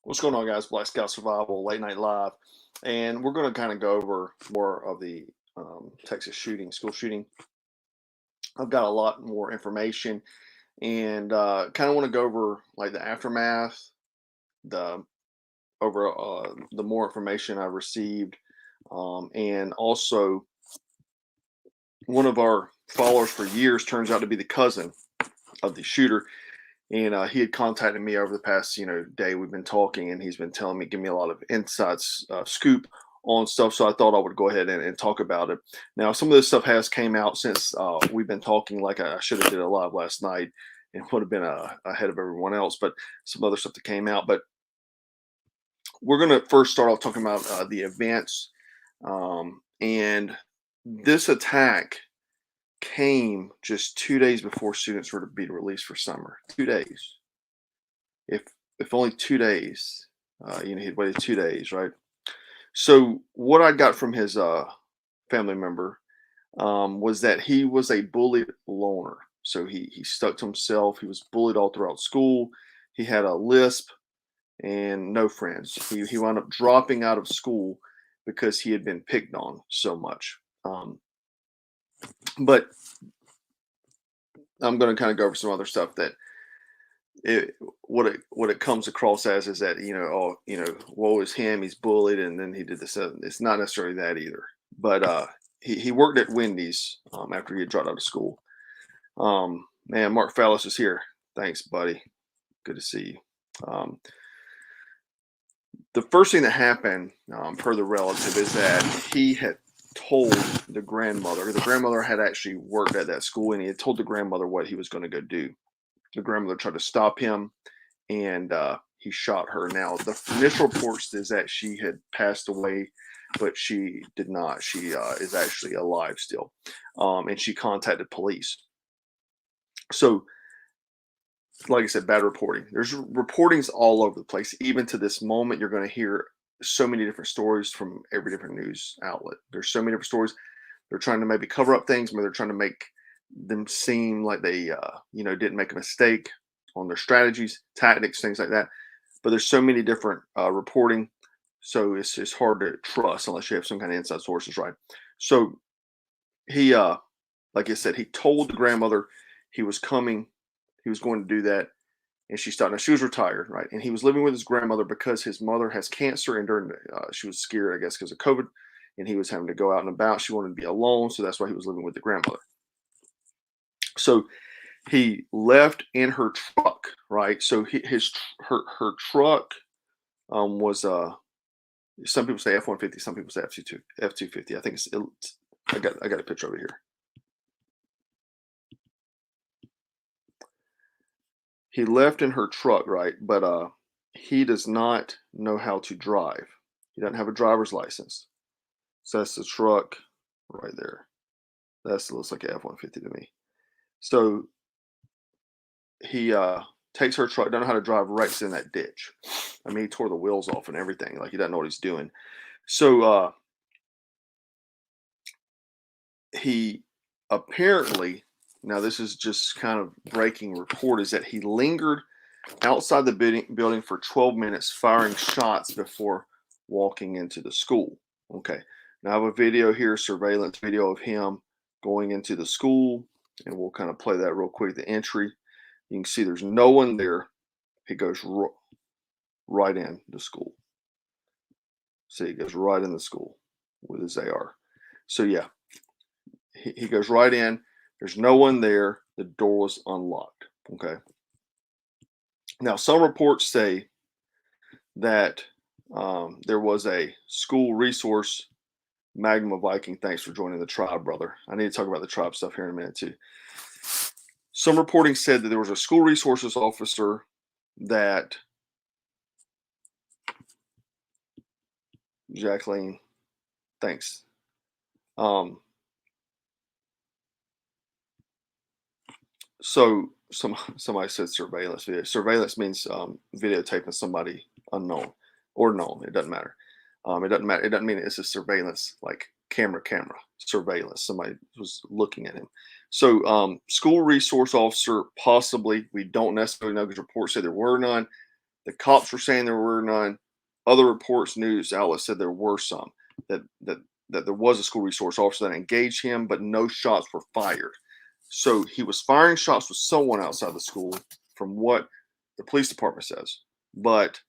What's going on, guys? Black Scout Survival Late Night Live, and we're going to kind of go over more of the Texas shooting, school shooting. I've got a lot more information, and kind of want to go over like the aftermath, the the more information I've received, and also one of our followers for years turns out to be the cousin of the shooter. And he had contacted me over the past, day we've been talking, and he's been telling me, give me a lot of insights, scoop on stuff. So I thought I would go ahead and talk about it. Now, some of this stuff has came out since we've been talking. Like I should have did a live last night and would have been ahead of everyone else. But some other stuff that came out. But we're going to first start off talking about the events, and this attack came just 2 days before students were to be released for summer. 2 days. If only 2 days. He'd waited 2 days, right? So what I got from his family member was that he was a bullied loner. So he stuck to himself. He was bullied all throughout school. He had a lisp and no friends. He wound up dropping out of school because he had been picked on so much. But I'm going to kind of go over some other stuff that what it comes across as is that woe is him, he's bullied, and then he did this. It's not necessarily that either. But he worked at Wendy's after he had dropped out of school. Man, Mark Fallis is here. Thanks, buddy. Good to see you. The first thing that happened, per the relative, is that he had told the grandmother. The grandmother had actually worked at that school, and he had told the grandmother what he was going to go do. The grandmother tried to stop him, and he shot her. Now, the initial reports is that she had passed away, but she did not. She is actually alive still, and she contacted police. So, like I said, bad reporting. There's reportings all over the place. Even to this moment, you're going to hear so many different stories from every different news outlet. There's so many different stories. They're trying to maybe cover up things, maybe they're trying to make them seem like they, didn't make a mistake on their strategies, tactics, things like that. But there's so many different reporting, so it's hard to trust unless you have some kind of inside sources, right? So he, like I said, he told the grandmother he was coming, he was going to do that, and she stopped. Now she was retired, right? And he was living with his grandmother because his mother has cancer, and during she was scared, I guess, because of COVID, and he was having to go out and about. She wanted to be alone, so that's why he was living with the grandmother. So he left in her truck, right? So her truck was some people say F-150, some people say F-250. I think I got a picture over here. He left in her truck, right? But he does not know how to drive. He doesn't have a driver's license. So that's the truck right there. That looks like an F-150 to me. So he takes her truck, doesn't know how to drive, right in that ditch. I mean, he tore the wheels off and everything. Like, he doesn't know what he's doing. So he apparently, now this is just kind of breaking report, is that he lingered outside the building for 12 minutes firing shots before walking into the school. Okay. Now I have a video here, surveillance video of him going into the school, and we'll kind of play that real quick. The entry, you can see there's no one there. He goes right in the school. See, he goes right in the school with his AR. So yeah, he goes right in. There's no one there. The door was unlocked. Okay. Now, some reports say that there was a school resource, Magma Viking. Thanks for joining the tribe, brother. I need to talk about the tribe stuff here in a minute too. Some reporting said that there was a school resources officer that Jacqueline, thanks. So somebody said surveillance video. Surveillance means videotaping somebody unknown or known. It doesn't matter. It doesn't matter. It doesn't mean it's a surveillance like camera surveillance. Somebody was looking at him. So school resource officer, possibly. We don't necessarily know because reports say there were none. The cops were saying there were none. Other reports, news outlets said there were some. That there was a school resource officer that engaged him, but no shots were fired. So he was firing shots with someone outside the school, from what the police department says. But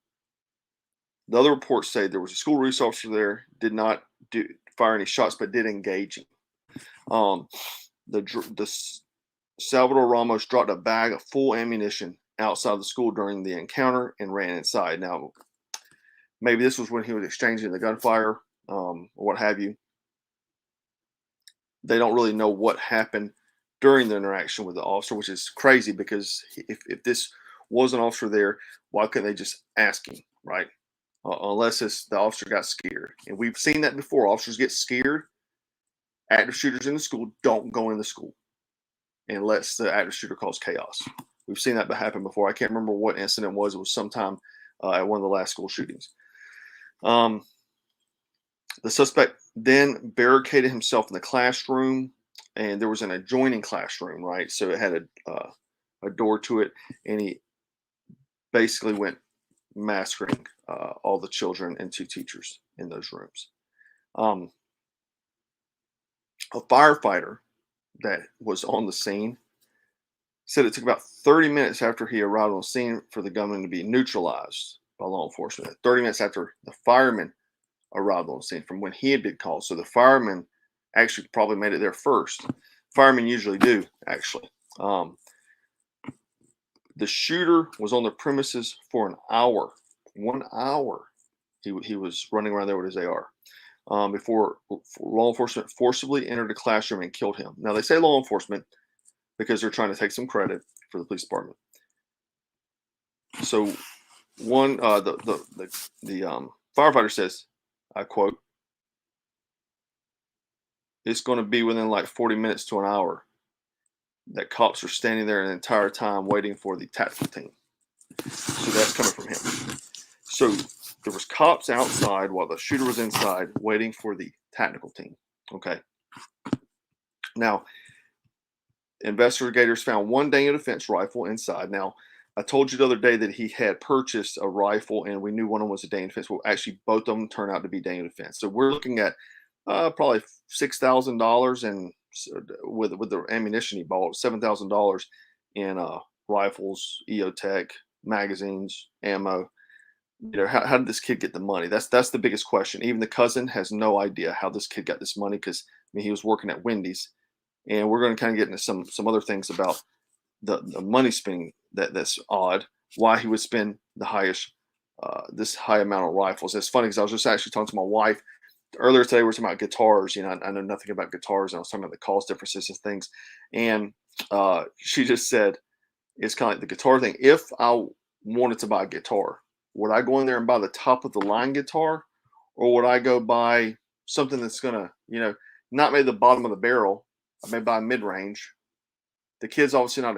the other reports say there was a school resource officer there, did not fire any shots, but did engage him. The Salvador Ramos dropped a bag of full ammunition outside the school during the encounter and ran inside. Now, maybe this was when he was exchanging the gunfire, or what have you. They don't really know what happened during the interaction with the officer, which is crazy because if this was an officer there, why couldn't they just ask him, right? Unless the officer got scared. And we've seen that before. Officers get scared. Active shooters in the school don't go in the school unless the active shooter causes chaos. We've seen that happen before. I can't remember what incident it was. It was sometime at one of the last school shootings. The suspect then barricaded himself in the classroom, and there was an adjoining classroom, right? So it had a door to it, and he basically went massacring all the children and 2 teachers in those rooms. A firefighter that was on the scene said it took about 30 minutes after he arrived on the scene for the gunman to be neutralized by law enforcement. 30 minutes after the fireman arrived on the scene from when he had been called. So the fireman actually probably made it there first. Firemen usually do, actually. The shooter was on the premises for an hour. 1 hour. He was running around there with his AR. Before law enforcement forcibly entered the classroom and killed him. Now, they say law enforcement because they're trying to take some credit for the police department. So the firefighter says, I quote, "It's going to be within like 40 minutes to an hour that cops are standing there an entire time waiting for the tactical team." So that's coming from him. So there was cops outside while the shooter was inside waiting for the tactical team. Okay. Now, investigators found one Daniel Defense rifle inside. Now, I told you the other day that he had purchased a rifle, and we knew one of them was a Daniel Defense. Well, actually, both of them turned out to be Daniel Defense. So we're looking at probably $6,000, and with the ammunition he bought, $7,000 in rifles, EOTech, magazines, ammo. How did this kid get the money? That's the biggest question. Even the cousin has no idea how this kid got this money because he was working at Wendy's, and we're going to kind of get into some other things about the money spending that's odd. Why he would spend the highest this high amount of rifles. It's funny because I was just actually talking to my wife earlier today. We were talking about guitars. I know nothing about guitars, and I was talking about the cost differences and things, and she just said it's kind of like the guitar thing. If I wanted to buy a guitar, would I go in there and buy the top of the line guitar, or would I go buy something that's gonna, not maybe the bottom of the barrel? I may buy mid range. The kid's obviously not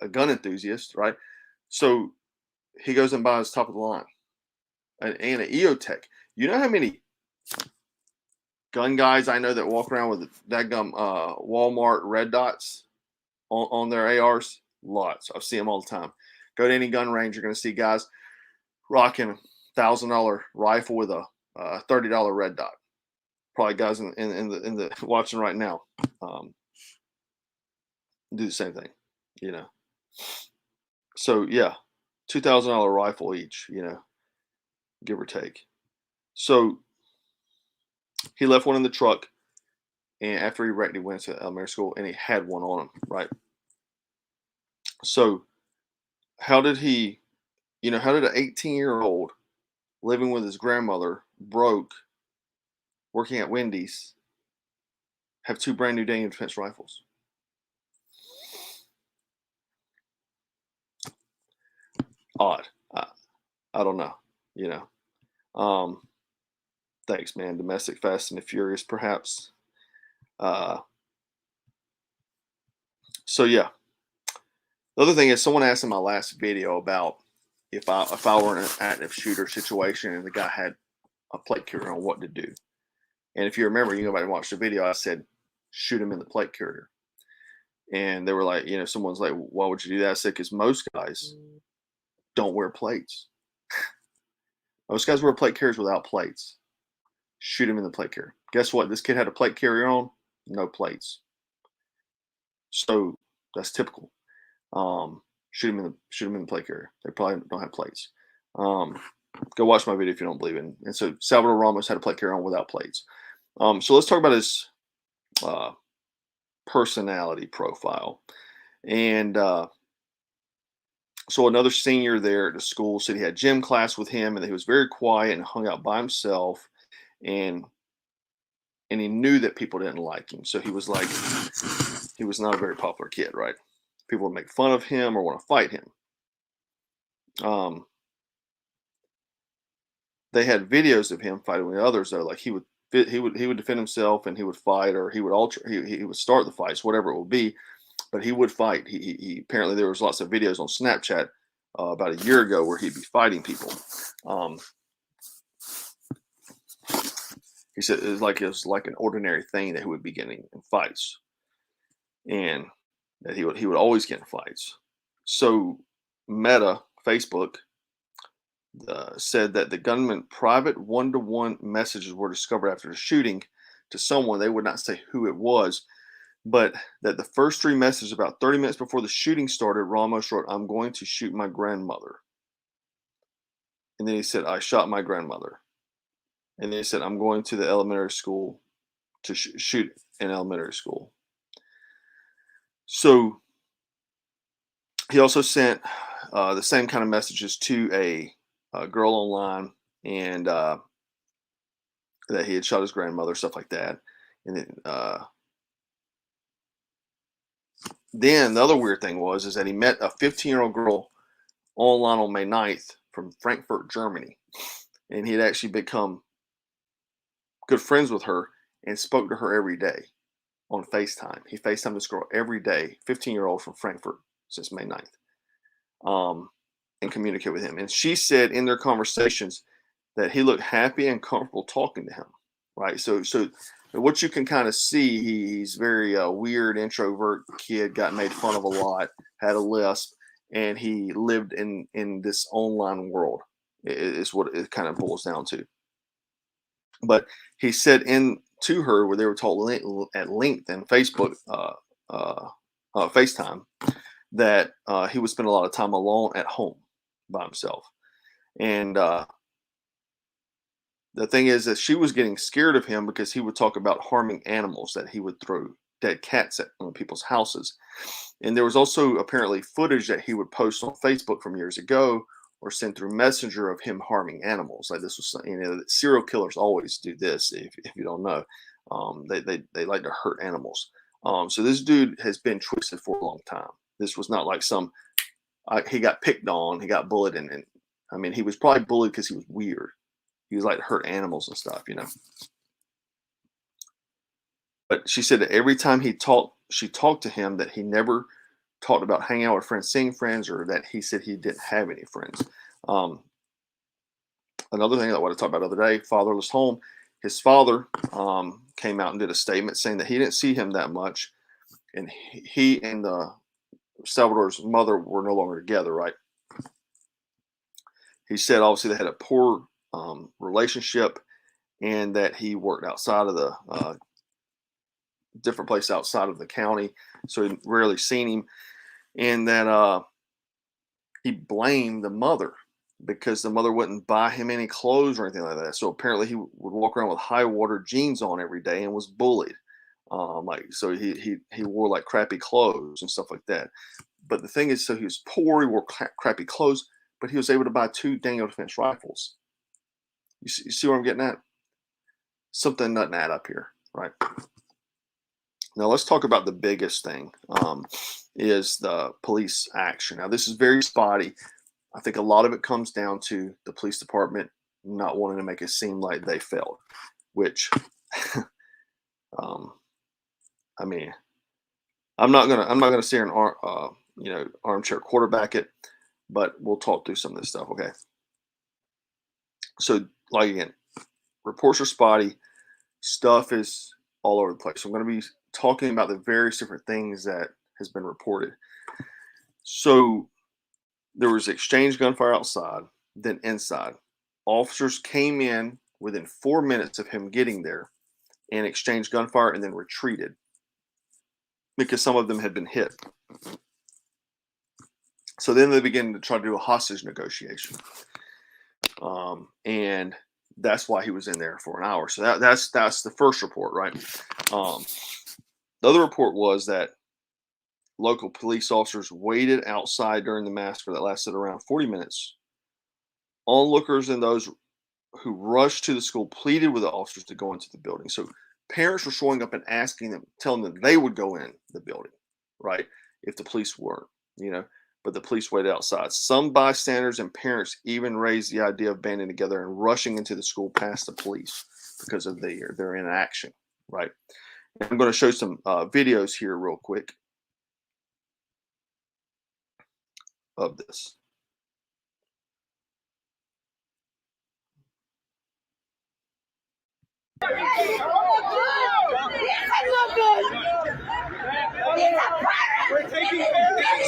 a gun enthusiast, right? So he goes and buys top of the line and an EOTech. You know how many gun guys I know that walk around with that gum Walmart red dots on their ARs? Lots. I see them all the time. Go to any gun range, you're going to see guys rocking $1,000 rifle with a $30 red dot. Probably guys in the watching right now do the same thing, So yeah, $2,000 rifle each, give or take. So he left one in the truck, and after he wrecked, he went to elementary school, and he had one on him, right? So how did an 18-year-old living with his grandmother, broke, working at Wendy's, have 2 brand new Daniel Defense rifles? Odd. I don't know. Thanks, man. Domestic Fast and the Furious, perhaps. So yeah. The other thing is, someone asked in my last video about if I were in an active shooter situation and the guy had a plate carrier on, what to do. And if you remember, you go back and watch the video, I said, shoot him in the plate carrier. And they were like, someone's like, why would you do that? I said, because most guys don't wear plates. Most guys wear plate carriers without plates. Shoot him in the plate carrier. Guess what? This kid had a plate carrier on, no plates. So that's typical. Shoot him in the plate carrier. They probably don't have plates. Go watch my video if you don't believe it. And so Salvador Ramos had a plate carrier on without plates. So let's talk about his personality profile. And so another senior there at the school said he had gym class with him and that he was very quiet and hung out by himself. And he knew that people didn't like him. So he was not a very popular kid, right? People would make fun of him or want to fight him. They had videos of him fighting with others though. Like he would defend himself and he would fight, or he would start the fights, whatever it would be. But he would fight. He apparently there was lots of videos on Snapchat about a year ago where he'd be fighting people. He said it was like an ordinary thing that he would be getting in fights, and that he would always get in fights. So Meta, Facebook, said that the gunman's private one-to-one messages were discovered after the shooting to someone. They would not say who it was, but that the first 3 messages, about 30 minutes before the shooting started, Ramos wrote, "I'm going to shoot my grandmother." And then he said, "I shot my grandmother." And then he said, "I'm going to the elementary school to shoot in elementary school." So he also sent the same kind of messages to a girl online, and that he had shot his grandmother, stuff like that. And then the other weird thing is that he met a 15-year-old girl online on May 9th from Frankfurt, Germany. And he had actually become good friends with her and spoke to her every day on FaceTime. He FaceTimed this girl every day, 15-year-old from Frankfurt, since May 9th, and communicate with him. And she said in their conversations that he looked happy and comfortable talking to him, right? So what you can kind of see, he's very weird, introvert kid, got made fun of a lot, had a lisp, and he lived in this online world, is what it kind of boils down to. But he said to her, where they were told at length in Facebook, FaceTime, that he would spend a lot of time alone at home by himself. And the thing is that she was getting scared of him because he would talk about harming animals, that he would throw dead cats on people's houses. And there was also apparently footage that he would post on Facebook from years ago or send through Messenger of him harming animals. Like this was, serial killers always do this. If you don't know, they like to hurt animals. So this dude has been twisted for a long time. This was not like he got picked on, he got bullied, and I mean, he was probably bullied because he was weird. He was like to hurt animals and stuff, But she said that every time she talked to him, that he never talked about hanging out with friends, seeing friends, or that he said he didn't have any friends. Another thing that I want to talk about the other day, fatherless home. His father came out and did a statement saying that he didn't see him that much, and he and Salvador's mother were no longer together, right? He said obviously they had a poor relationship, and that he worked outside of the different place outside of the county, so he rarely seen him, and that he blamed the mother because the mother wouldn't buy him any clothes or anything like that. So apparently he would walk around with high water jeans on every day and was bullied. So he wore like crappy clothes and stuff like that. But the thing is, so he was poor, he wore crappy clothes, but he was able to buy 2 Daniel Defense rifles. You see where I'm getting at? Something doesn't add up here, right? Now let's talk about the biggest thing, is the police action. Now this is very spotty. I think a lot of it comes down to the police department not wanting to make it seem like they failed, which, I mean, I'm not gonna sit here and armchair quarterback it, but we'll talk through some of this stuff, okay? So, like again, reports are spotty, stuff is all over the place. So I'm going to be talking about the various different things that has been reported. So There was exchange gunfire outside, then inside. Officers came in within 4 minutes of him getting there and exchanged gunfire and then retreated because some of them had been hit. So then they began to try to do a hostage negotiation. And that's why he was in there for an hour. So that's the first report, right? The other report was that local police officers waited outside during the massacre that lasted around 40 minutes. Onlookers and those who rushed to the school pleaded with the officers to go into the building. So parents were showing up and asking them, telling them they would go in the building, right? If the police weren't, but the police waited outside. Some bystanders and parents even raised the idea of banding together and rushing into the school past the police because of their inaction, right? And I'm going to show some videos here real quick of this.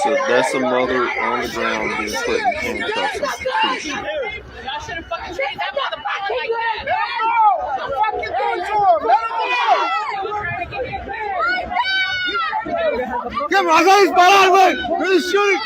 So that's a mother on the ground being put in handcuffs. Y'all should have fucking treated that motherfucker like that. ¿Qué pasa? Disparar, güey. Really shooting.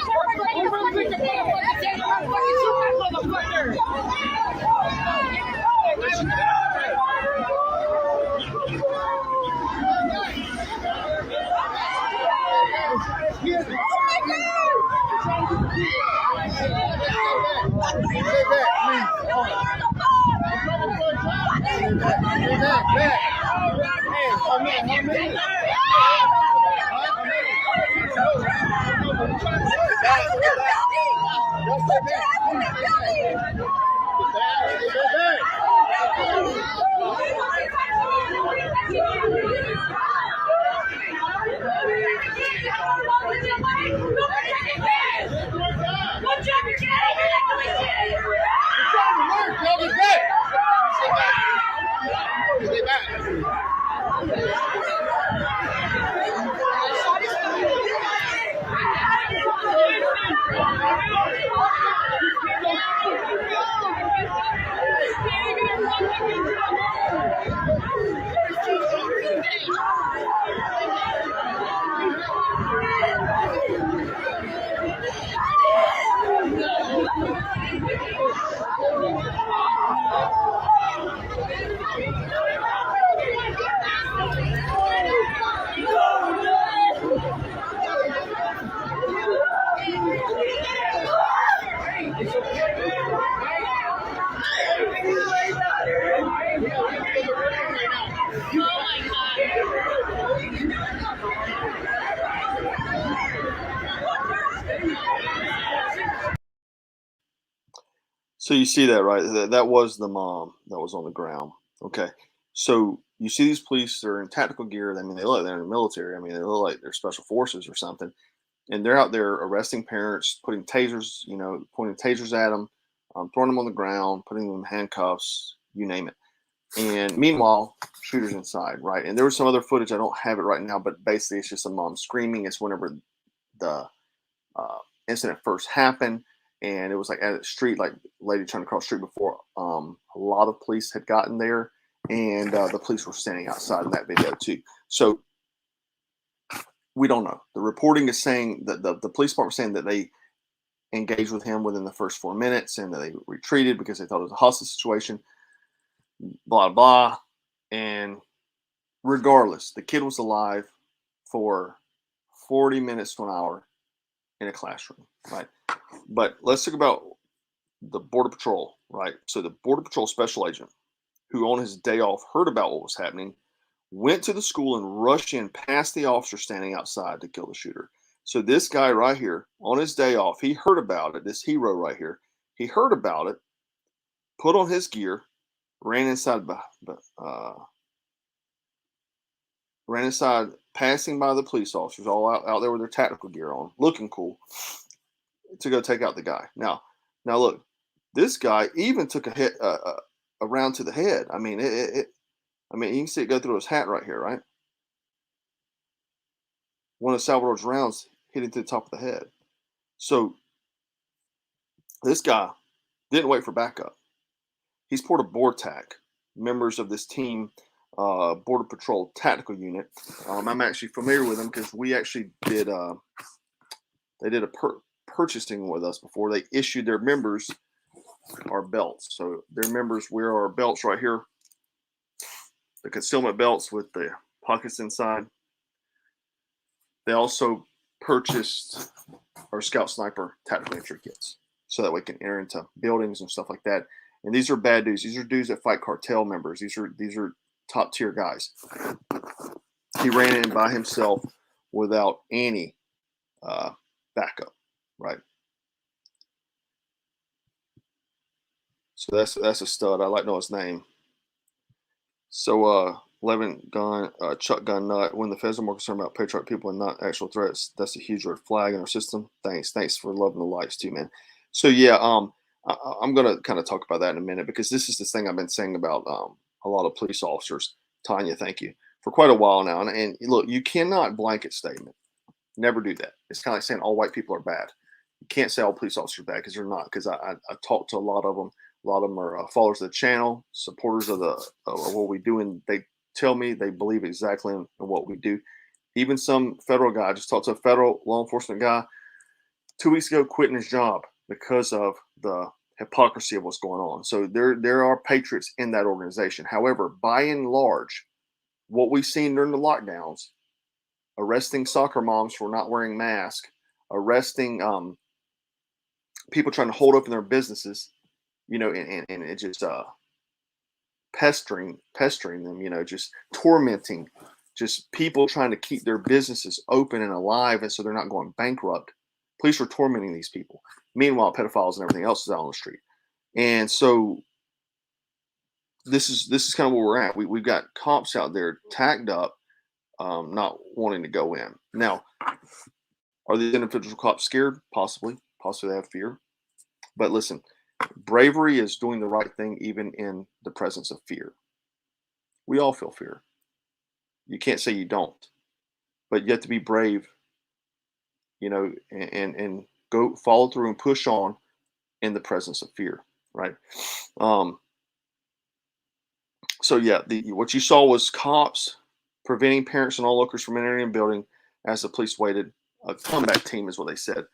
So you see that, right? That was the mom that was on the ground. Okay. So you see these police, they're in tactical gear. I mean, they look like they're in the military. I mean, they look like they're special forces or something. And they're out there arresting parents, putting tasers, pointing tasers at them, throwing them on the ground, putting them in handcuffs, you name it. And meanwhile, shooters inside, right? And there was some other footage. I don't have it right now, but basically it's just a mom screaming. It's whenever the incident first happened. And it was like at a street, like lady trying to cross the street before a lot of police had gotten there. And the police were standing outside in that video too. So we don't know. The reporting is saying that the police department saying that they engaged with him within the first 4 minutes and that they retreated because they thought it was a hostage situation, blah, blah. And regardless, the kid was alive for 40 minutes to an hour in a classroom, right? But let's talk about the Border Patrol, right? So the Border Patrol special agent, who on his day off heard about what was happening, went to the school and rushed in past the officer standing outside to kill the shooter. So this guy right here, on his day off, he heard about it. This hero right here, he heard about it, put on his gear, ran inside, passing by the police officers, all out there with their tactical gear on, looking cool, to go take out the guy. Now look, this guy even took a hit, a round to the head. I mean, you can see it go through his hat right here, right? One of Salvador's rounds hit him to the top of the head. So This guy didn't wait for backup. He's poured a BORTAC, members of this team, Border Patrol Tactical Unit. I'm actually familiar with them because we actually did. They did a purchasing with us before. They issued their members our belts. So their members wear our belts right here, the concealment belts with the pockets inside. They also purchased our Scout Sniper tactical entry kits so that we can enter into buildings and stuff like that. And these are bad dudes. These are dudes that fight cartel members. These are top tier guys. He ran in by himself without any backup, right? So that's a stud. I like to know his name. So 11 gun, Chuck Gun Nut. When the feds are more concerned about patriotic people and not actual threats, that's a huge red flag in our system. Thanks for loving the likes too, man. So yeah, I'm gonna kind of talk about that in a minute because this is the thing I've been saying about a lot of police officers. Tanya, thank you for quite a while now. And look, you cannot blanket statement. Never do that. It's kind of like saying all white people are bad. You can't say all police officers are bad because they're not. Because I talked to a lot of them. A lot of them are followers of the channel, supporters of what we do, and they tell me they believe exactly in what we do. Even some federal guy, I just talked to a federal law enforcement guy 2 weeks ago, quitting his job because of the hypocrisy of what's going on. So there are patriots in that organization. However, by and large, what we've seen during the lockdowns, arresting soccer moms for not wearing masks, arresting people trying to hold open their businesses, and it just pestering them, just tormenting, just people trying to keep their businesses open and alive, and so they're not going bankrupt. Police are tormenting these people. Meanwhile, pedophiles and everything else is out on the street, and so this is kind of where we're at. We've got cops out there tagged up, not wanting to go in. Now, are these individual cops scared? Possibly they have fear. But listen, bravery is doing the right thing even in the presence of fear. We all feel fear. You can't say you don't, but you have to be brave, and go follow through and push on in the presence of fear, right? Um, so yeah, what you saw was cops preventing parents and onlookers from entering the building as the police waited. A combat team is what they said,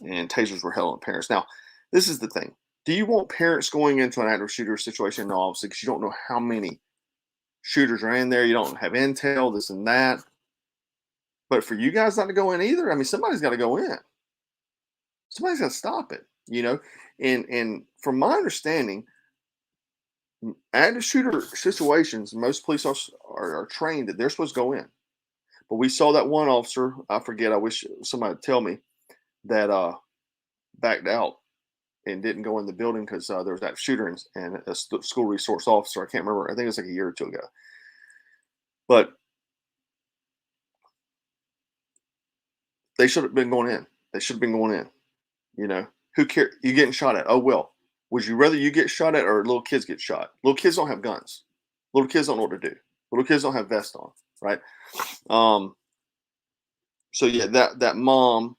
and tasers were held on parents. Now, this is the thing. Do you want parents going into an active shooter situation? No, obviously, because you don't know how many shooters are in there. You don't have intel, this and that. But for you guys not to go in either, I mean, somebody's got to go in. Somebody's got to stop it. And from my understanding, active shooter situations, most police officers are trained that they're supposed to go in. But we saw that one officer, I forget, I wish somebody would tell me, that backed out and didn't go in the building because there was that shooter and a school resource officer. I can't remember. I think it was like a year or two ago. But they should have been going in. They should have been going in. Who cares? You getting shot at? Oh well. Would you rather you get shot at or little kids get shot? Little kids don't have guns. Little kids don't know what to do. Little kids don't have vests on, right? So yeah, that mom,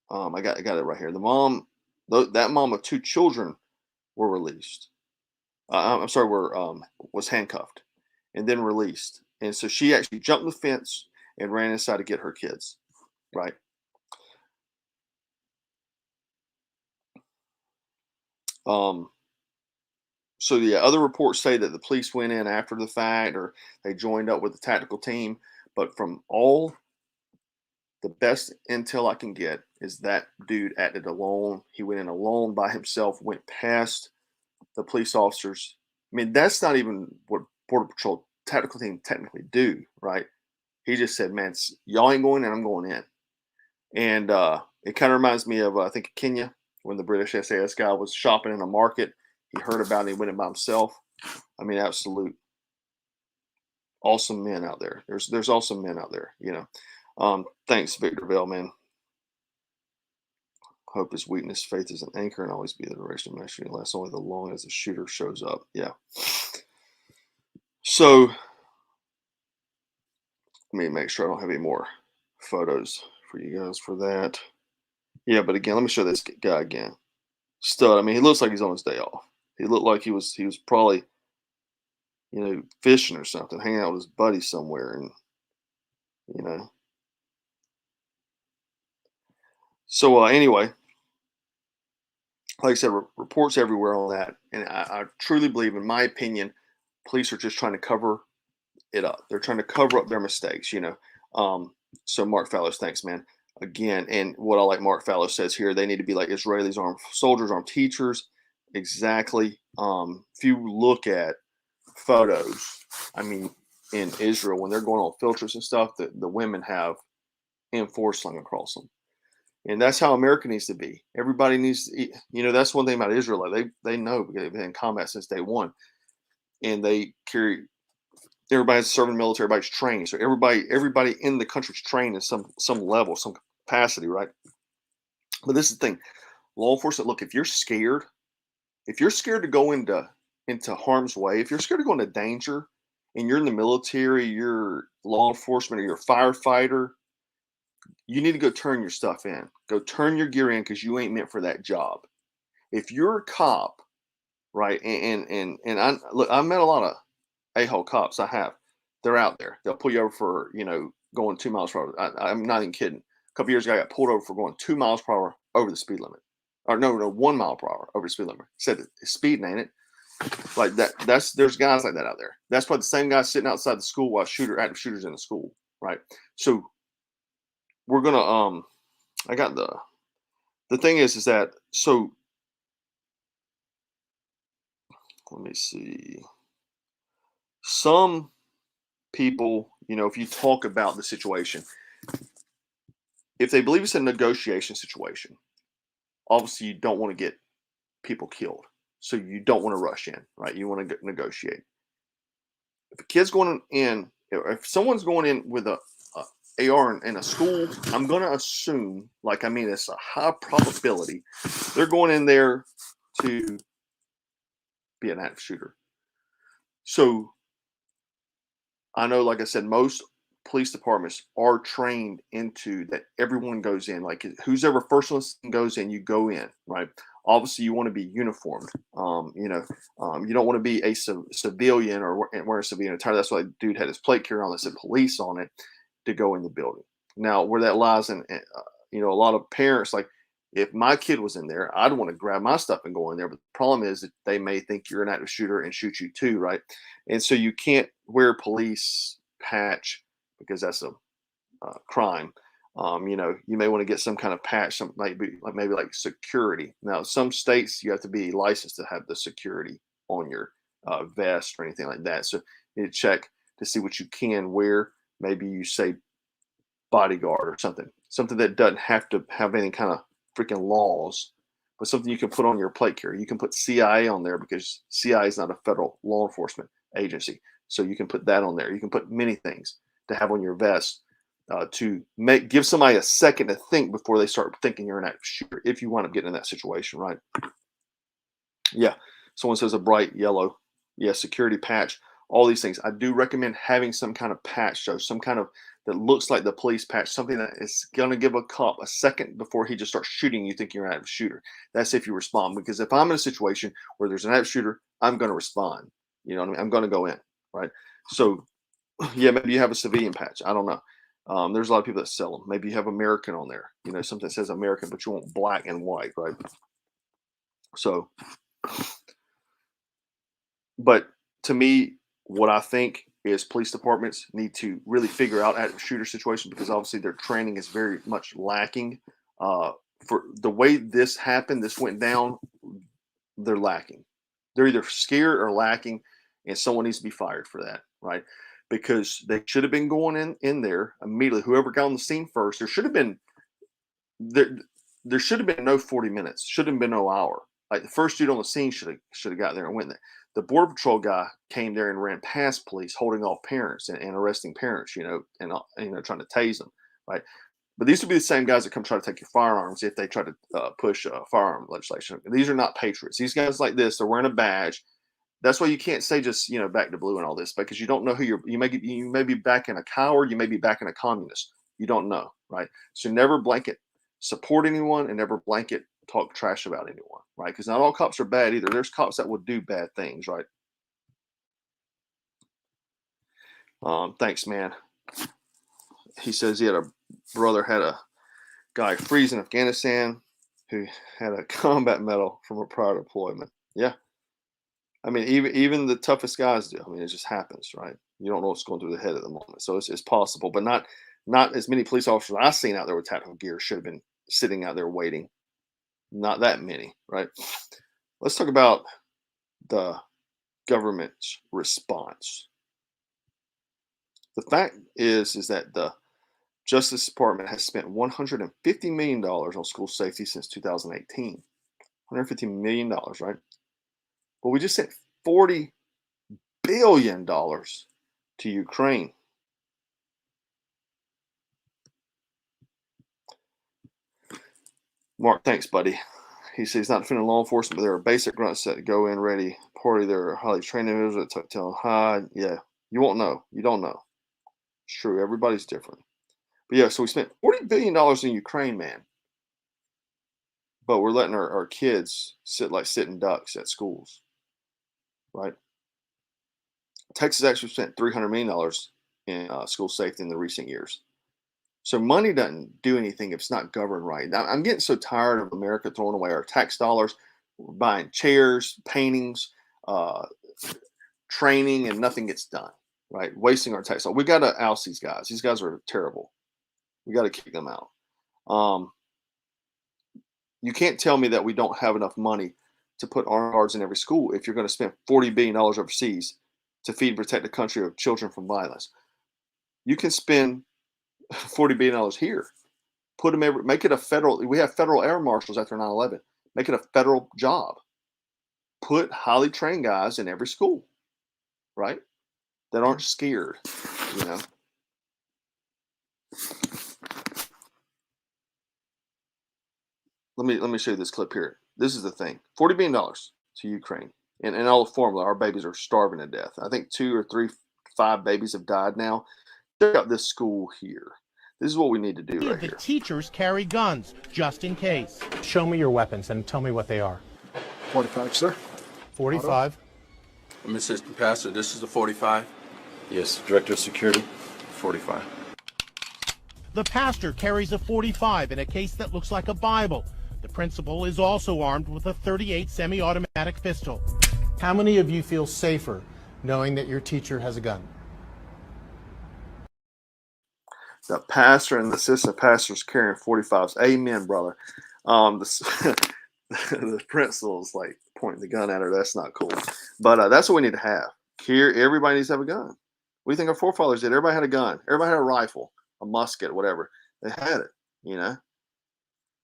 I got it right here. The mom, that mom of two children were released. I'm sorry, was handcuffed and then released. And so she actually jumped the fence and ran inside to get her kids, right? So yeah, other reports say that the police went in after the fact or they joined up with the tactical team. But from all the best intel I can get is that dude acted alone. He went in alone by himself, went past the police officers. I mean, that's not even what Border Patrol tactical team technically do, right? He just said, man, y'all ain't going in, I'm going in. And it kind of reminds me of, I think, Kenya, when the British SAS guy was shopping in a market. He heard about it, he went in by himself. I mean, absolute awesome men out there. There's awesome men out there. Thanks, Victorville, man. Hope is weakness, faith is an anchor, and always be the direction of mastery. Lasts only the long as the shooter shows up. Yeah. So let me make sure I don't have any more photos for you guys for that. Yeah, but again, let me show this guy again. Stud. I mean, he looks like he's on his day off. He looked like he was probably, fishing or something, hanging out with his buddy somewhere, and you know. So anyway, like I said, reports everywhere on that, and I truly believe, in my opinion, police are just trying to cover it up. They're trying to cover up their mistakes. Um, so Mark Fallows, thanks, man. Again, and what I like Mark Fallows says here, they need to be like Israelis, armed soldiers, armed teachers. Exactly. If you look at photos, I mean, in Israel, when they're going on field trips and stuff, the women have M4 slung across them. And that's how America needs to be. Everybody needs to, that's one thing about Israel. They know, because they've been in combat since day one. And they carry, everybody's serving military, everybody's trained. So everybody in the country's trained in some level, some capacity, right? But this is the thing. Law enforcement, look, if you're scared to go into harm's way, if you're scared to go into danger, and you're in the military, you're law enforcement, or you're a firefighter, you need to go turn your stuff in. Go turn your gear in, because you ain't meant for that job. If you're a cop, right? And I look, I've met a lot of a-hole cops. I have. They're out there. They'll pull you over for going 2 miles per hour. I'm not even kidding. A couple years ago, I got pulled over for going 2 miles per hour over the speed limit. Or no, 1 mile per hour over the speed limit. Said it's speeding, ain't it? Like that. There's guys like that out there. That's probably the same guy sitting outside the school while active shooters in the school, right? So we're gonna I got the thing is that, so let me see. Some people, if you talk about the situation, if they believe it's a negotiation situation, obviously you don't want to get people killed. So you don't want to rush in, right? You want to negotiate. If a kid's going in, if someone's going in with a AR in a school, I'm going to assume, it's a high probability they're going in there to be an active shooter. So I know, like I said, most police departments are trained into that. Everyone goes in, like who's ever first one goes in, you go in, right? Obviously, you want to be uniformed. You don't want to be a civilian or wear a civilian attire. That's why the dude had his plate carrier on that said police on it to go in the building. Now, where that lies in, a lot of parents, like, if my kid was in there, I'd want to grab my stuff and go in there. But the problem is that they may think you're an active shooter and shoot you too, right? And so you can't wear a police patch, because that's a crime. You may want to get some kind of patch, some maybe like security. Now, some states you have to be licensed to have the security on your vest or anything like that. So you need to check to see what you can wear. Maybe you say bodyguard or something that doesn't have to have any kind of freaking laws, but something you can put on your plate carrier. You can put CIA on there, because CIA is not a federal law enforcement agency. So you can put that on there. You can put many things to have on your vest to give somebody a second to think before they start thinking you're an active shooter, if you wind up getting in that situation, right? Yeah. Someone says a bright yellow. Yeah, security patch. All these things. I do recommend having some kind of patch, though, some kind of that looks like the police patch, something that is going to give a cop a second before he just starts shooting. You think you're an active shooter. That's if you respond. Because if I'm in a situation where there's an active shooter, I'm going to respond. You know what I mean? I'm going to go in, right? So, yeah, maybe you have a civilian patch. I don't know. There's a lot of people that sell them. Maybe you have American on there. Something that says American, but you want black and white, right? So, but to me, what I think is police departments need to really figure out active shooter situations, because obviously their training is very much lacking. For the way this happened, this went down, they're lacking. They're either scared or lacking, and someone needs to be fired for that, right? Because they should have been going in there immediately. Whoever got on the scene first, there should have been there should have been no 40 minutes. Should have been no hour. Like, the first dude on the scene should have got there and went there. The border patrol guy came there and ran past police, holding off parents and arresting parents, and trying to tase them, right? But these would be the same guys that come try to take your firearms if they try to push firearm legislation. These are not patriots. These guys like this, they're wearing a badge. That's why you can't say just back to blue and all this, because you don't know who you may be backing a coward, you may be backing a communist. You don't know, right? So never blanket support anyone and never blanket talk trash about anyone, right? Because not all cops are bad either. There's cops that will do bad things, right? Thanks, man. He says he had a brother had a guy freeze in Afghanistan who had a combat medal from a prior deployment. Yeah. I mean, even the toughest guys do. I mean, it just happens, right? You don't know what's going through the head at the moment. So it's possible, but not as many police officers I've seen out there with tactical gear should have been sitting out there waiting. Not that many, right? Let's talk about the government's response. The fact is that the Justice Department has spent $150 million on school safety since 2018. $150 million, right? But we just sent $40 billion to Ukraine. Mark, thanks, buddy. He says he's not defending law enforcement, but there are basic grunts that go in ready. Party, there are highly trained individuals that tell them hide. Yeah, you won't know. You don't know. It's true. Everybody's different. But yeah, so we spent $40 billion in Ukraine, man. But we're letting our kids sit like sitting ducks at schools, right? Texas actually spent $300 million in school safety in the recent years. So money doesn't do anything if it's not governed right. Now, I'm getting so tired of America throwing away our tax dollars, buying chairs, paintings, training, and nothing gets done, right? Wasting our tax dollars. We got to oust these guys. These guys are terrible. We got to kick them out. You can't tell me that we don't have enough money to put armed guards in every school if you're going to spend $40 billion overseas to feed and protect the country of children from violence. You can spend $40 billion here. Put them make it a federal. We have federal air marshals after 9/11. Make it a federal job. Put highly trained guys in every school, right? That aren't scared, you know. Let me show you this clip here. This is the thing: $40 billion to Ukraine, and in all the formula, our babies are starving to death. I think 2 or 3, 5 babies have died now. Check out this school here. This is what we need to do right the here. Teachers carry guns just in case. Show me your weapons and tell me what they are. 45, sir. 45. I'm Assistant Pastor. This is the 45. Yes, Director of Security. 45. The pastor carries a 45 in a case that looks like a Bible. The principal is also armed with a .38 semi-automatic pistol. How many of you feel safer knowing that your teacher has a gun? The pastor and the assistant pastors carrying 45s. Amen, brother. The principal's like pointing the gun at her. That's not cool. But that's what we need to have. Here, everybody needs to have a gun. What do you think our forefathers did? Everybody had a gun. Everybody had a rifle, a musket, whatever. They had it, you know.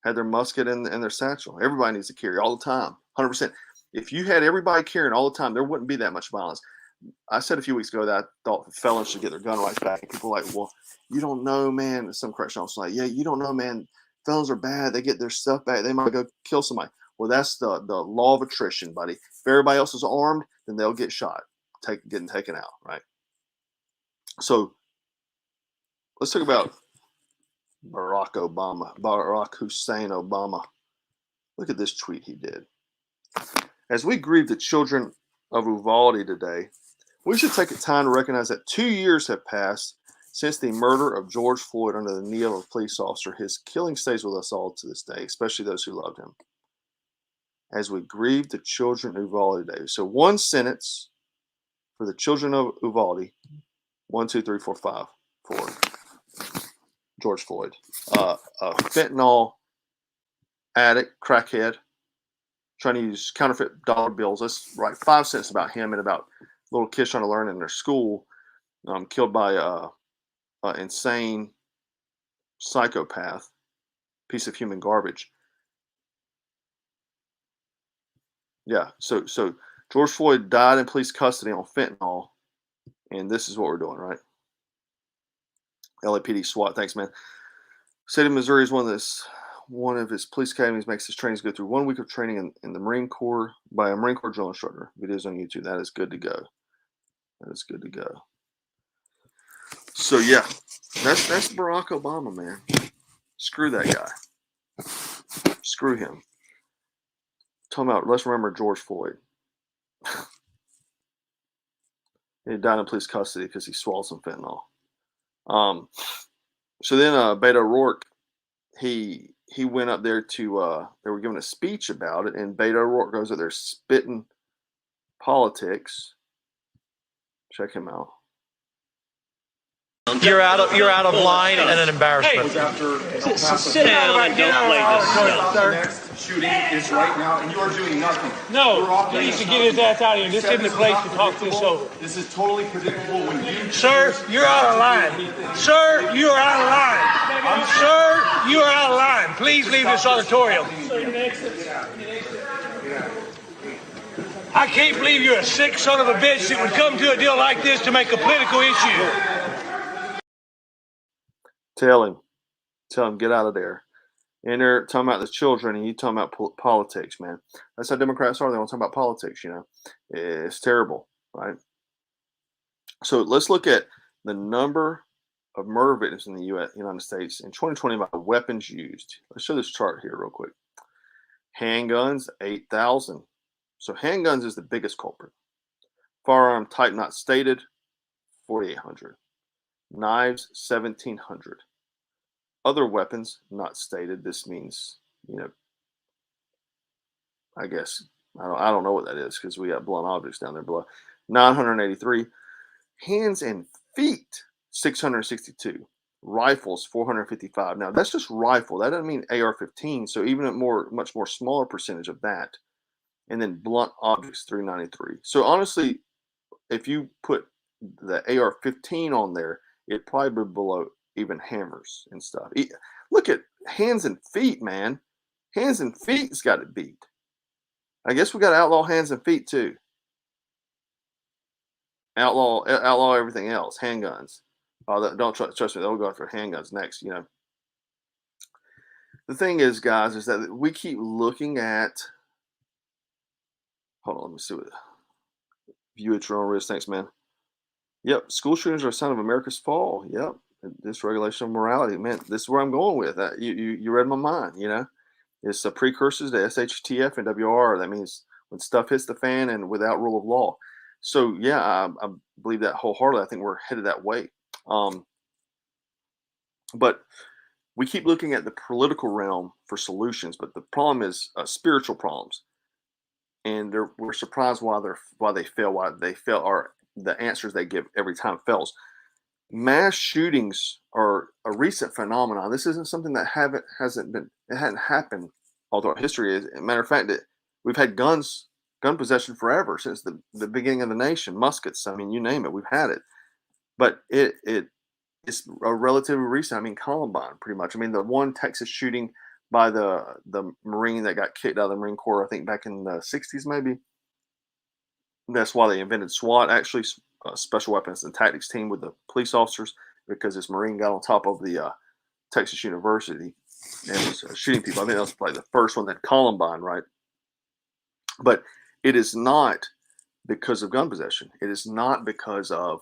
Had their musket in their satchel. Everybody needs to carry all the time, 100%. If you had everybody carrying all the time, there wouldn't be that much violence. I said a few weeks ago that I thought felons should get their gun rights back. And people are like, well, you don't know, man. Some correction officer like, yeah, you don't know, man. Felons are bad. They get their stuff back. They might go kill somebody. Well, that's the law of attrition, buddy. If everybody else is armed, then they'll get shot, getting taken out, right? So let's talk about Barack Hussein Obama. Look at this tweet he did. As we grieve the children of Uvalde today, we should take time to recognize that 2 years have passed since the murder of George Floyd under the knee of a police officer. His killing stays with us all to this day, especially those who loved him. As we grieve the children of Uvalde today. So one sentence for the children of Uvalde. 1, 2, 3, 4, 5 for George Floyd. A fentanyl addict, crackhead, trying to use counterfeit dollar bills. Let's write 5 cents about him and about little kids trying to learn in their school, killed by a insane psychopath, piece of human garbage. Yeah, so George Floyd died in police custody on fentanyl, and this is what we're doing, right? LAPD SWAT, thanks, man. State of Missouri is one of his police academies makes his trainings go through 1 week of training in the Marine Corps by a Marine Corps drill instructor. Videos on YouTube. That is good to go. That is good to go. So yeah, that's Barack Obama, man. Screw that guy. Screw him. Talking about, let's remember George Floyd. He died in police custody because he swallowed some fentanyl. So then Beto O'Rourke, he went up there to, they were giving a speech about it, and Beto O'Rourke goes up there spitting politics. Check him out. You're out of line and an embarrassment. Sit down and don't play this stuff. Next shooting is right now, and you are doing nothing. No, he needs to get his ass out of here. This isn't the place to talk this over. This is totally predictable when you... Sir, you're out of line. Sir, you are out of line. Sir, you are out of line. Please leave this auditorium. I can't believe you're a sick son of a bitch that would come to a deal like this to make a political issue. Tell him, get out of there. And they're talking about the children, and you talking about politics, man. That's how Democrats are. They want to talk about politics, you know. It's terrible, right? So let's look at the number of murder victims in the United States in 2020 by weapons used. Let's show this chart here real quick. Handguns, 8,000. So handguns is the biggest culprit. Firearm type not stated, 4,800. Knives, 1,700. Other weapons not stated. This means, you know, I guess I don't know what that is because we got blunt objects down there below. 983. Hands and feet, 662. Rifles, 455. Now that's just rifle. That doesn't mean AR-15. So even a much more smaller percentage of that. And then blunt objects, 393. So honestly, if you put the AR-15 on there, it'd probably be below even hammers and stuff. Look at hands and feet, man. Hands and feet's got it beat. I guess we got to outlaw hands and feet too. Outlaw everything else. Handguns. Don't trust me. They'll go after handguns next. You know. The thing is, guys, is that we keep looking at. Hold on, let me see what. View at your own risk. Thanks, man. Yep, school shootings are a sign of America's fall. Yep, dysregulation of morality. Man, this is where I'm going with that. You read my mind. You know, it's a precursors to SHTF and WR. That means when stuff hits the fan and without rule of law. So yeah, I believe that wholeheartedly. I think we're headed that way. But we keep looking at the political realm for solutions, but the problem is spiritual problems, and we're surprised why they fail, or the answers they give every time fails. Mass shootings are a recent phenomenon. This isn't something that hadn't happened all throughout history. As a matter of fact, we've had gun possession forever, since the beginning of the nation. Muskets, I mean, you name it, we've had it. But it's a relatively recent. I mean, Columbine, pretty much. I mean, the one Texas shooting by the Marine that got kicked out of the Marine Corps, I think back in the 60s, maybe. That's why they invented SWAT, actually, Special Weapons and Tactics team with the police officers, because this Marine got on top of the Texas University and was shooting people. I think that was probably the first one, that Columbine, right? But it is not because of gun possession. It is not because of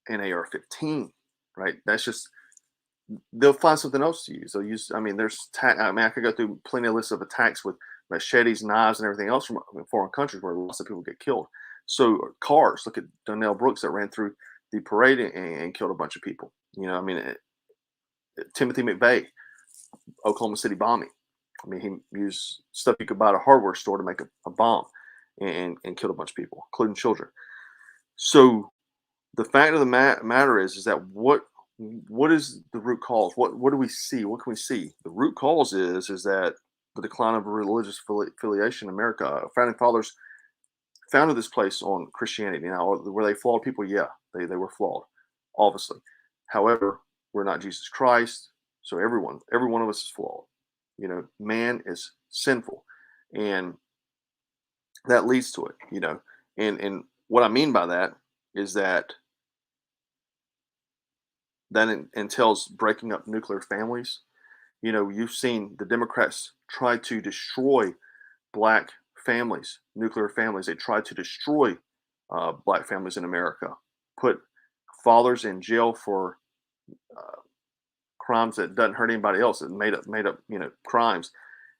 an AR-15, right? That's just, they'll find something else to use. They'll use, I mean, I could go through plenty of lists of attacks with machetes, knives, and everything else from foreign countries where lots of people get killed. So cars, look at Donnell Brooks that ran through the parade and killed a bunch of people. You know, I mean, Timothy McVeigh, Oklahoma City bombing. I mean, he used stuff you could buy at a hardware store to make a bomb and killed a bunch of people, including children. So the fact of the matter is that what is the root cause? What do we see? What can we see? The root cause is that the decline of religious affiliation in America. Founding fathers founded this place on Christianity. Now, were they flawed people? Yeah, they were flawed, obviously. However, we're not Jesus Christ, so every one of us is flawed. You know, man is sinful, and that leads to it. You know, and what I mean by that is that entails breaking up nuclear families. You know, you've seen the Democrats try to destroy black families, nuclear families. They tried to destroy black families in America, put fathers in jail for crimes that doesn't hurt anybody else, that made up crimes,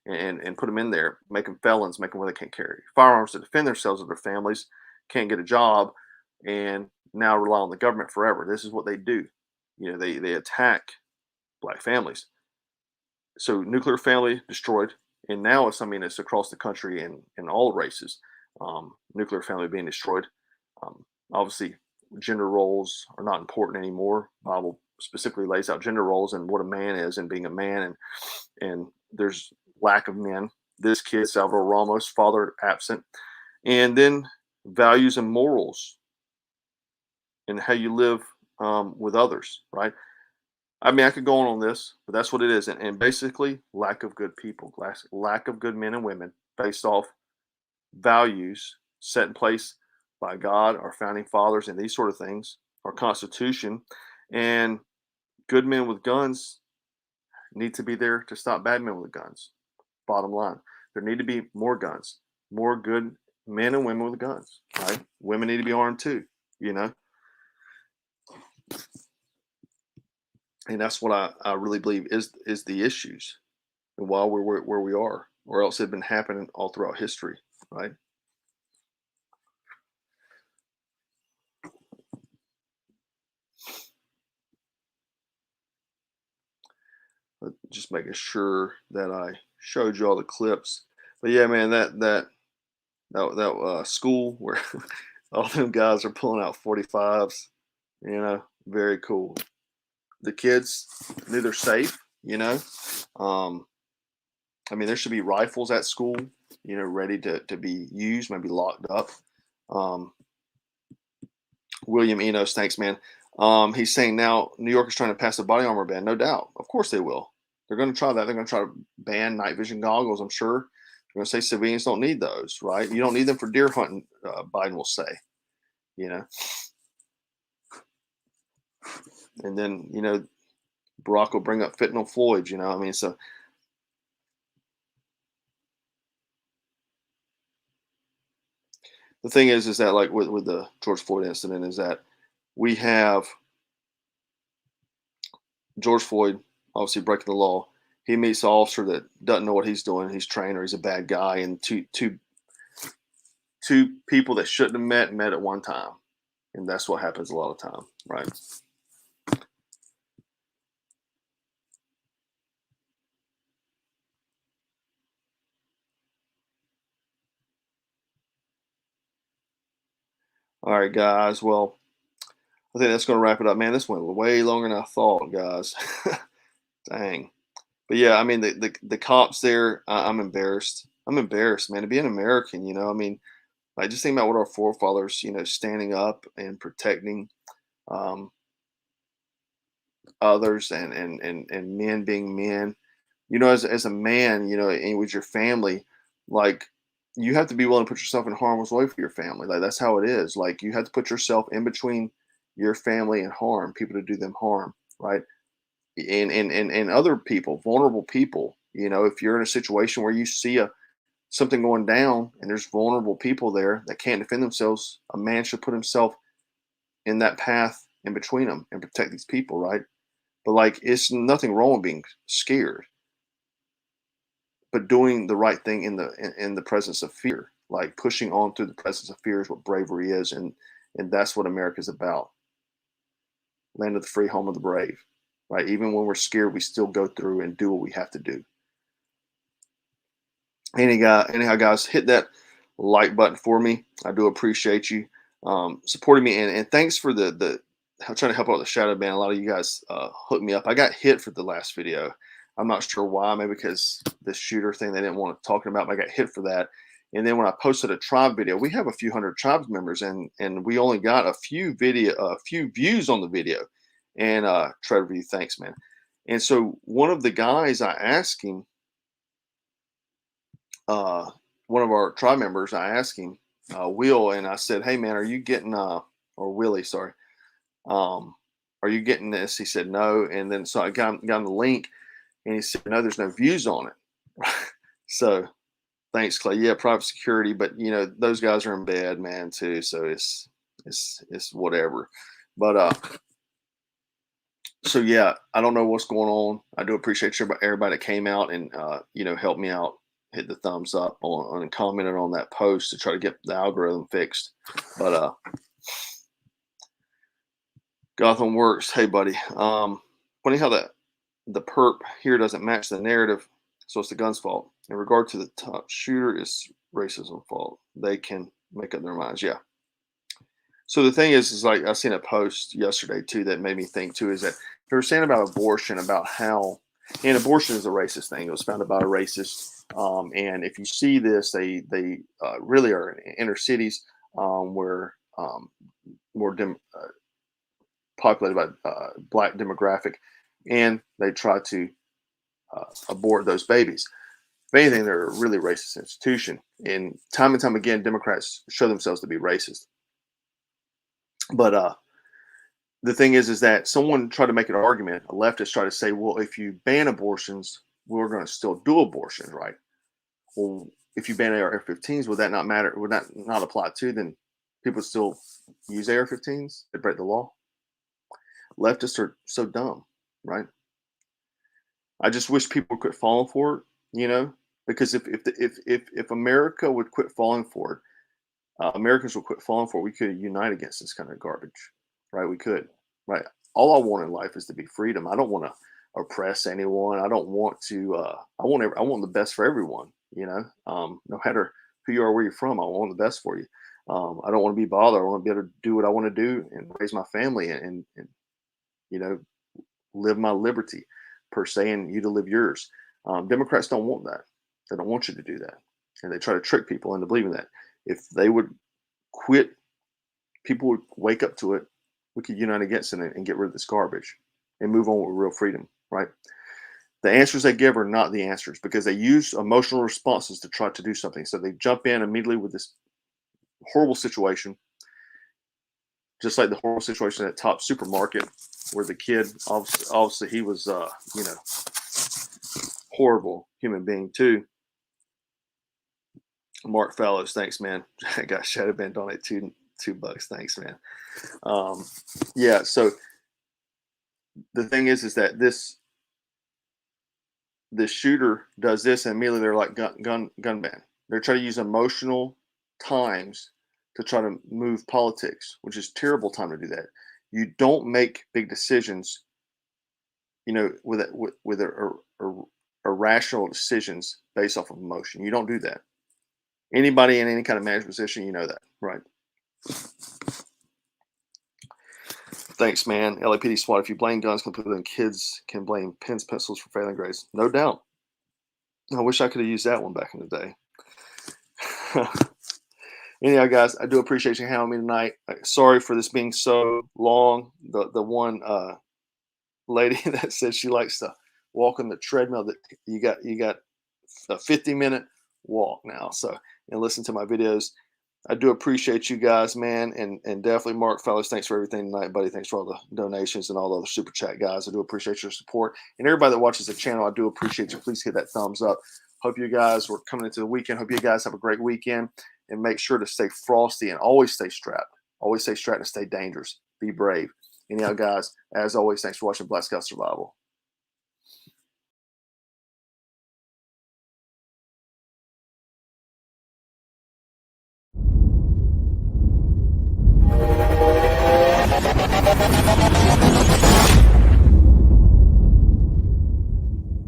and put them in there, make them felons, make them where they can't carry firearms to defend themselves or their families, can't get a job, and now rely on the government forever. This is what they do. They attack black families. So nuclear family destroyed, and now it's across the country in all races. Nuclear family being destroyed. Obviously, gender roles are not important anymore. Bible specifically lays out gender roles and what a man is and being a man, and there's lack of men. This kid, Salvador Ramos, father absent, and then values and morals and how you live with others, right? I mean, I could go on this, but that's what it is. And basically, lack of good people, lack of good men and women based off values set in place by God, our founding fathers, and these sort of things, our Constitution. And good men with guns need to be there to stop bad men with guns. Bottom line, there need to be more guns, more good men and women with guns, right? Women need to be armed too, and that's what I really believe is the issues and why we're where we are, or else it'd been happening all throughout history, right? But just making sure that I showed you all the clips. But yeah, man, that school where all them guys are pulling out 45s, very cool. The kids knew they're safe, I mean, there should be rifles at school, ready to be used, maybe locked up. William Enos, thanks, man. He's saying now New York is trying to pass a body armor ban. No doubt. Of course they will. They're going to try that. They're going to try to ban night vision goggles, I'm sure. They're going to say civilians don't need those, right? You don't need them for deer hunting, Biden will say, And then, Barack will bring up fentanyl Floyd, I mean, so the thing is that like with the George Floyd incident is that we have George Floyd obviously breaking the law. He meets an officer that doesn't know what he's doing. He's trained or he's a bad guy, and two people that shouldn't have met at one time, and that's what happens a lot of time, right? All right, guys. Well, I think that's going to wrap it up, man. This went way longer than I thought, guys. Dang. But yeah, I mean, the cops there, I'm embarrassed. I'm embarrassed, man, to be an American. I mean, like just think about what our forefathers, standing up and protecting others and men being men. As a man, and with your family, like you have to be willing to put yourself in harm's way for your family. Like that's how it is. Like you have to put yourself in between your family and harm, people to do them harm, right? And other people, vulnerable people. If you're in a situation where you see something going down and there's vulnerable people there that can't defend themselves, a man should put himself in that path in between them and protect these people, right? But like, it's nothing wrong with being scared, but doing the right thing in the presence of fear, like pushing on through the presence of fear is what bravery is, and that's what America's about. Land of the free, home of the brave, right? Even when we're scared, we still go through and do what we have to do. Anyhow, guys, hit that like button for me. I do appreciate you supporting me, and thanks for the I'm trying to help out the shadow ban. A lot of you guys hooked me up. I got hit for the last video. I'm not sure why. Maybe because the shooter thing they didn't want to talk about. But I got hit for that. And then when I posted a tribe video, we have a few hundred tribes members, and we only got a few views on the video. And Trevor, thanks, man. And so one of the guys, I asked him, one of our tribe members, I asked him, Will, and I said, hey man, are you getting or Willie, sorry. Are you getting this? He said no. And then so I got him the link, and he said, no, there's no views on it. So thanks, Clay. Yeah, private security, but those guys are in bed, man, too. So it's whatever. But So yeah, I don't know what's going on. I do appreciate everybody that came out and helped me out, hit the thumbs up on and commented on that post to try to get the algorithm fixed. But Gotham works. Hey buddy. Funny how the perp here doesn't match the narrative, so it's the gun's fault. In regard to the top shooter, it's racism fault. They can make up their minds. Yeah. So the thing is like I seen a post yesterday too that made me think too is that they were saying about abortion, about how, and abortion is a racist thing. It was founded by a racist, and if you see this, they really are in inner cities where more populated by black demographic, and they try to abort those babies. If anything, they're a really racist institution, and time again, Democrats show themselves to be racist. But the thing is that someone tried to make an argument. A leftist tried to say, well, if you ban abortions, we're going to still do abortions, right? Well, if you ban AR-15s, would that not matter? Would that not apply to? Then people still use AR-15s. They break the law. Leftists are so dumb, right? I just wish people would quit falling for it, because if America would quit falling for it, Americans would quit falling for it. We could unite against this kind of garbage, right? We could, right? All I want in life is to be freedom. I don't want to oppress anyone. I don't want to. I want the best for everyone. No matter who you are, where you're from, I want the best for you. I don't want to be bothered. I want to be able to do what I want to do and raise my family and live my liberty per se, and you to live yours. Democrats don't want that. They don't want you to do that, and they try to trick people into believing that. If they would quit, people would wake up to it. We could unite against it and get rid of this garbage and move on with real freedom, right? The answers they give are not the answers because they use emotional responses to try to do something. So they jump in immediately with this horrible situation, just like the horrible situation at Top Supermarket where the kid, obviously he was, horrible human being too. Mark Fallows, thanks, man. I got Shadow Band donate $2. Thanks, man. Yeah. So the thing is that this shooter does this, and immediately they're like gun ban. They're trying to use emotional times to try to move politics, which is a terrible time to do that. You don't make big decisions, with irrational decisions based off of emotion. You don't do that. Anybody in any kind of management position, you know that, right? Thanks, man. LAPD SWAT. If you blame guns completely, then kids can blame pens, pencils for failing grades. No doubt. I wish I could have used that one back in the day. Anyhow, guys, I do appreciate you having me tonight. Sorry for this being so long. The one lady that said she likes to walk on the treadmill, that you got a 50-minute walk now. So, and listen to my videos. I do appreciate you guys, man, and definitely Mark Fellows. Thanks for everything tonight, buddy. Thanks for all the donations and all the other super chat guys. I do appreciate your support, and everybody that watches the channel. I do appreciate you. Please hit that thumbs up. Hope you guys were coming into the weekend. Hope you guys have a great weekend, and make sure to stay frosty and always stay strapped. Always stay strapped and stay dangerous. Be brave. Anyhow, guys, as always, thanks for watching Black Scout Survival.